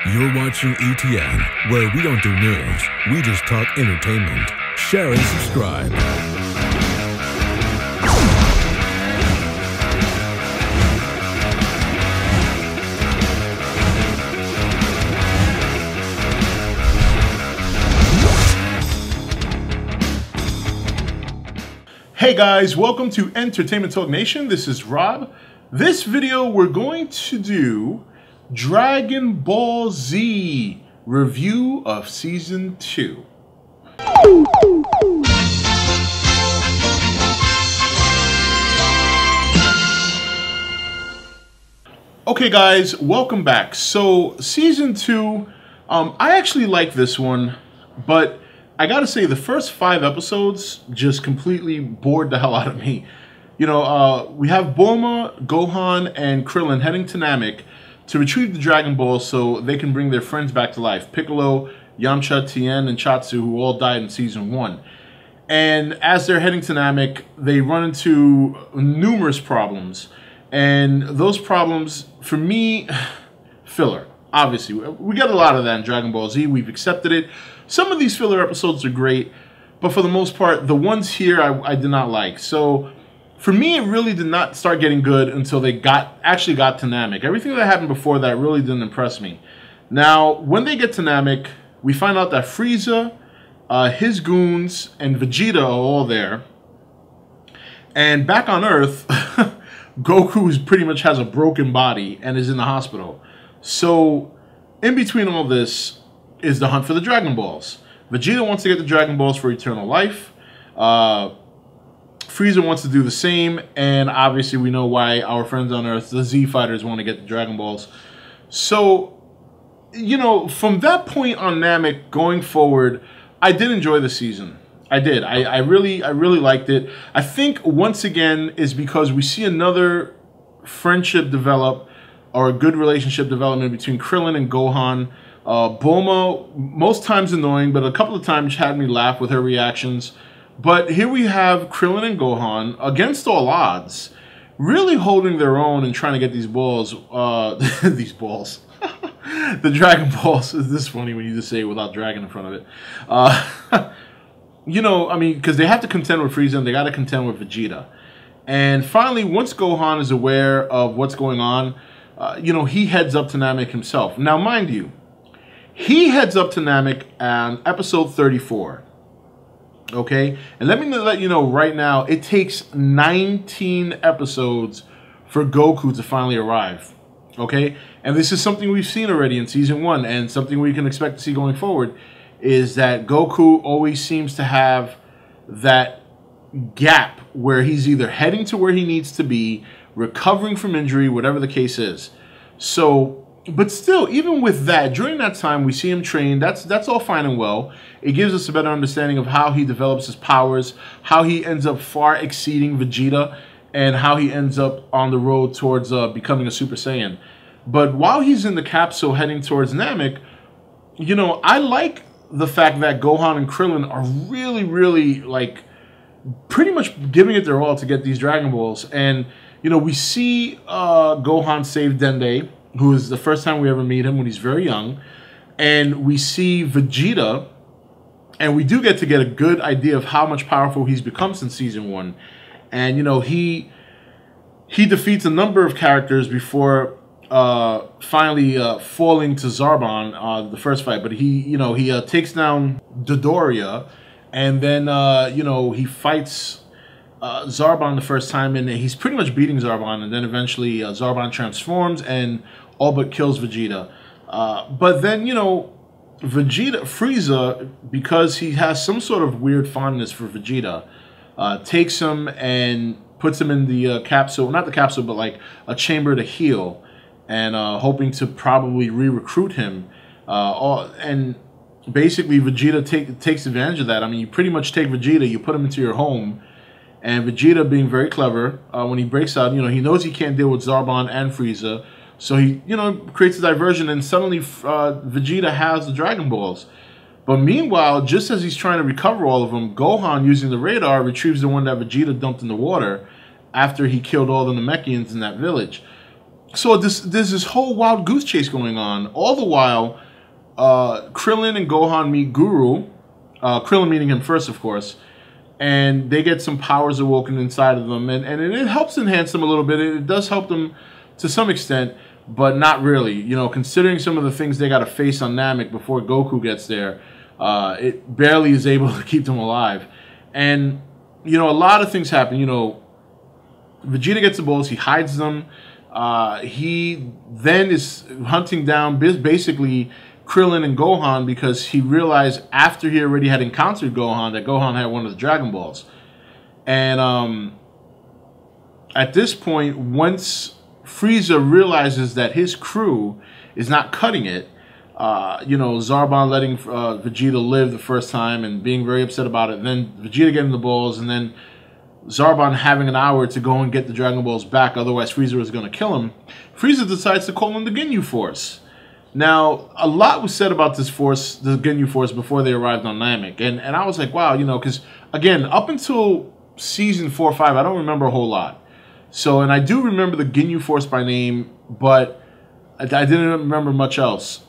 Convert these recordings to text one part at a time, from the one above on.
You're watching E.T.N, where we don't do news, we just talk entertainment. Share and subscribe. Hey guys, welcome to Entertainment Talk Nation. This is Rob. This video we're going to do Dragon Ball Z review of Season 2. Okay guys, welcome back. So Season 2, I actually like this one, but I gotta say the first 5 episodes just completely bored the hell out of me. You know, we have Bulma, Gohan, and Krullin heading to Namek to retrieve the Dragon Ball so they can bring their friends back to life. Piccolo, Yamcha, E.T.N, and Chatsu, who all died in Season 1. And as they're heading to Namek, they run into numerous problems. And those problems, for me, filler. Obviously, we got a lot of that in Dragon Ball Z. We've accepted it. Some of these filler episodes are great, but for the most part, the ones here I did not like. So for me, it really did not start getting good until they actually got to Namek. Everything that happened before that really didn't impress me. Now, when they get to Namek, we find out that Freiza, his goons, and Vegeta are all there. And back on Earth, Goku pretty much has a broken body and is in the hospital. So in between all this is the hunt for the Dragon Balls. Vegeta wants to get the Dragon Balls for eternal life. Frieza wants to do the same, and obviously we know why our friends on Earth, the Z Fighters, want to get the Dragon Balls. So, you know, from that point on Namek going forward, I did enjoy the season. I did. I really liked it. I think once again is because we see another friendship develop, or a good relationship development between Krillin and Gohan. Bulma, most times annoying, but a couple of times had me laugh with her reactions. But here we have Krillin and Gohan, against all odds, really holding their own and trying to get these balls, these balls, the Dragon Balls. This is funny when you just say it without dragon in front of it. You know, I mean, because they have to contend with Frieza and they got to contend with Vegeta. And finally, once Gohan is aware of what's going on, you know, he heads up to Namek himself. Now, mind you, he heads up to Namek on episode 34. Okay? And let me let you know right now, it takes 19 episodes for Goku to finally arrive. Okay? And this is something we've seen already in Season 1, and something we can expect to see going forward, is that Goku always seems to have that gap where he's either heading to where he needs to be, recovering from injury, whatever the case is. So, but still, even with that, during that time, we see him train. That's all fine and well. It gives us a better understanding of how he develops his powers, how he ends up far exceeding Vegeta, and how he ends up on the road towards becoming a Super Saiyan. But while he's in the capsule heading towards Namek, you know, I like the fact that Gohan and Krillin are really, like, pretty much giving it their all to get these Dragon Balls. And you know, we see Gohan save Dende, who is the first time we ever meet him when he's very young. And we see Vegeta, and we do get a good idea of how much powerful he's become since Season 1. And, you know, he defeats a number of characters before finally falling to Zarbon, the first fight. But he takes down Dodoria, and then, you know, he fights Zarbon the first time, and he's pretty much beating Zarbon, and then eventually Zarbon transforms and all but kills Vegeta. But then, you know, Frieza, because he has some sort of weird fondness for Vegeta, takes him and puts him in the capsule, not the capsule, but like a chamber to heal, and hoping to probably re-recruit him. And basically Vegeta takes advantage of that. I mean, you pretty much take Vegeta, you put him into your home, and Vegeta, being very clever, when he breaks out, you know, he knows he can't deal with Zarbon and Frieza, so he, you know, creates a diversion, and suddenly Vegeta has the Dragon Balls. But meanwhile, just as he's trying to recover all of them, Gohan, using the radar, retrieves the one that Vegeta dumped in the water after he killed all the Namekians in that village. So there's this whole wild goose chase going on. All the while, Krillin and Gohan meet Guru. Krillin meeting him first, of course. And they get some powers awoken inside of them. And it helps enhance them a little bit. It does help them to some extent, but not really. You know, considering some of the things they got to face on Namek before Goku gets there, it barely is able to keep them alive. And, you know, a lot of things happen. You know, Vegeta gets the balls. He hides them. He then is hunting down basically Krillin and Gohan because he realized after he already had encountered Gohan that Gohan had one of the Dragon Balls. And at this point, once Freiza realizes that his crew is not cutting it, you know, Zarbon letting Vegeta live the first time and being very upset about it, and then Vegeta getting the balls, and then Zarbon having an hour to go and get the Dragon Balls back, otherwise Freiza was going to kill him, Freiza decides to call in the Ginyu Force. Now, a lot was said about this force, the Ginyu Force, before they arrived on Namek. And I was like, wow, you know, because, again, up until Season 4 or 5, I don't remember a whole lot. So, and I do remember the Ginyu Force by name, but I didn't remember much else.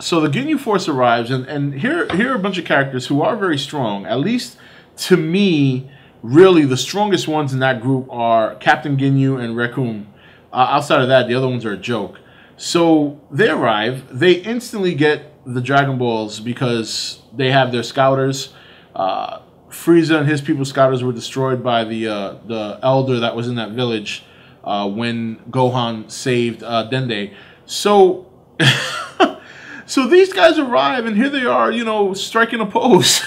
So the Ginyu Force arrives, and here are a bunch of characters who are very strong. At least, to me, really, the strongest ones in that group are Captain Ginyu and Recoome. Outside of that, the other ones are a joke. So they arrive. They instantly get the Dragon Balls because they have their scouters. Freiza and his people's scouters were destroyed by the elder that was in that village when Gohan saved Dende. So, so these guys arrive, and here they are, you know, striking a pose.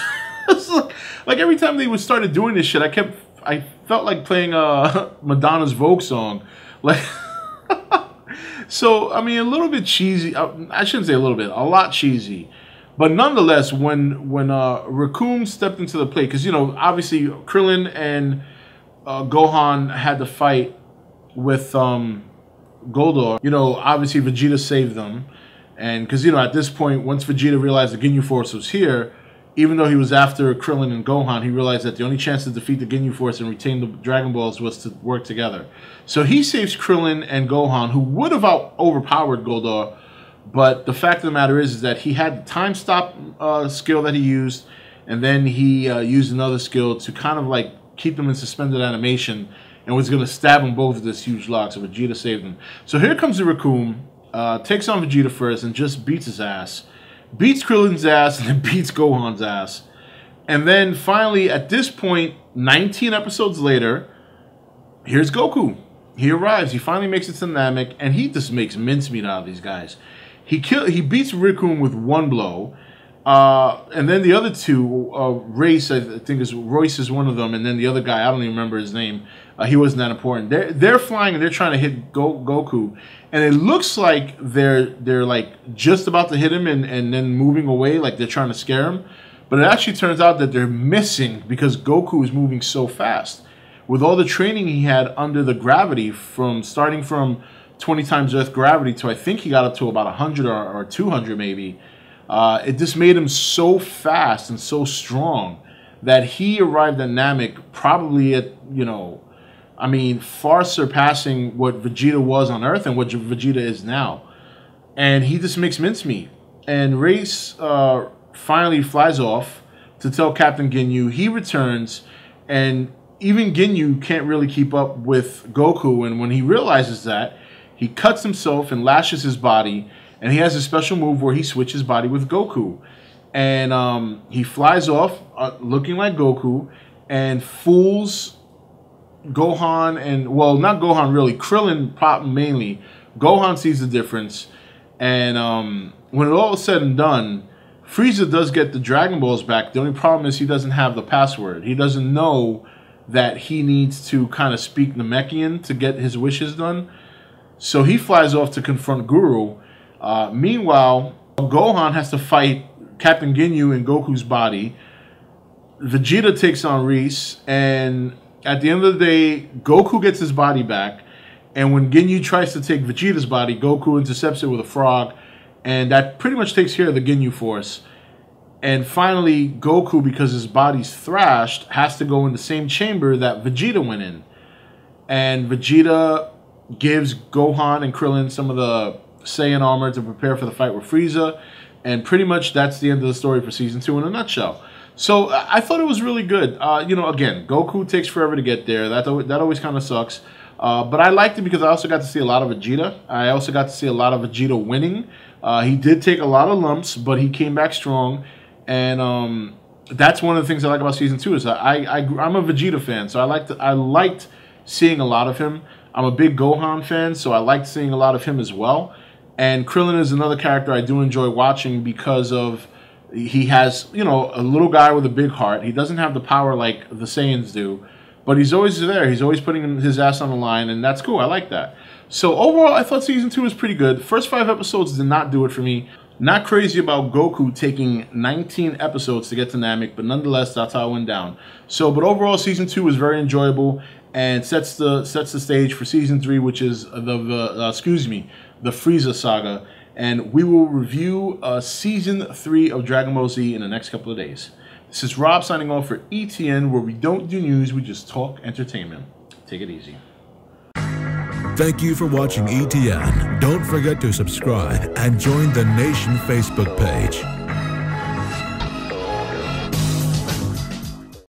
Like every time they started doing this shit, I felt like playing Madonna's Vogue song, like. So, I mean, a little bit cheesy. I shouldn't say a little bit. A lot cheesy. But nonetheless, when Recoome stepped into the plate, because, you know, obviously Krillin and Gohan had to fight with Goldor. You know, obviously Vegeta saved them. And because, you know, at this point, once Vegeta realized the Ginyu Force was here, even though he was after Krillin and Gohan, he realized that the only chance to defeat the Ginyu Force and retain the Dragon Balls was to work together. So he saves Krillin and Gohan, who would have overpowered Goldor, but the fact of the matter is that he had the time stop skill that he used, and then he used another skill to kind of like keep them in suspended animation, and was going to stab them both with this huge lock, so Vegeta saved them. So here comes the Recoome, takes on Vegeta first, and just beats his ass. Beats Krillin's ass, and then beats Gohan's ass. And then finally, at this point, 19 episodes later, here's Goku. He arrives. He finally makes it to Namek, and he just makes mincemeat out of these guys. He beats Recoome with one blow. And then the other two, Royce is one of them, and then the other guy, I don't even remember his name. He wasn't that important. They're flying, and they're trying to hit Goku. And it looks like they're like just about to hit him and then moving away, like they're trying to scare him. But it actually turns out that they're missing because Goku is moving so fast. With all the training he had under the gravity, starting from 20 times Earth gravity to I think he got up to about 100 or 200 maybe, it just made him so fast and so strong that he arrived at Namek probably at, you know, I mean, far surpassing what Vegeta was on Earth and what Vegeta is now. And he just makes mincemeat. And Royce finally flies off to tell Captain Ginyu. He returns, and even Ginyu can't really keep up with Goku. And when he realizes that, he cuts himself and lashes his body. And he has a special move where he switches body with Goku. And he flies off looking like Goku and fools Gohan and, well, not Gohan really, Krillin mainly. Gohan sees the difference, and when it all is said and done, Freiza does get the Dragon Balls back. The only problem is he doesn't have the password. He doesn't know that he needs to kind of speak Namekian to get his wishes done. So he flies off to confront Guru. Meanwhile, Gohan has to fight Captain Ginyu in Goku's body. Vegeta takes on Royce, and at the end of the day, Goku gets his body back, and when Ginyu tries to take Vegeta's body, Goku intercepts it with a frog, and that pretty much takes care of the Ginyu Force. And finally, Goku, because his body's thrashed, has to go in the same chamber that Vegeta went in. And Vegeta gives Gohan and Krillin some of the Saiyan armor to prepare for the fight with Freiza, and pretty much that's the end of the story for season 2 in a nutshell. So I thought it was really good. You know, again, Goku takes forever to get there. That always kind of sucks. But I liked it because I also got to see a lot of Vegeta. I also got to see a lot of Vegeta winning. He did take a lot of lumps, but he came back strong, and that's one of the things I like about season 2 is I'm a Vegeta fan, so I liked seeing a lot of him. I'm a big Gohan fan, so I liked seeing a lot of him as well. And Krillin is another character I do enjoy watching because of he has, you know, a little guy with a big heart. He doesn't have the power like the Saiyans do, but he's always there. He's always putting his ass on the line, and that's cool. I like that. So overall, I thought season 2 was pretty good. The first 5 episodes did not do it for me. Not crazy about Goku taking 19 episodes to get to Namek, but nonetheless, that's how it went down. So, but overall, season 2 was very enjoyable and sets the stage for season 3, which is the Freiza saga. And we will review season 3 of Dragon Ball Z in the next couple of days. This is Rob signing off for E.T.N, where we don't do news, we just talk entertainment. Take it easy. Thank you for watching E.T.N. Don't forget to subscribe and join the Nation Facebook page.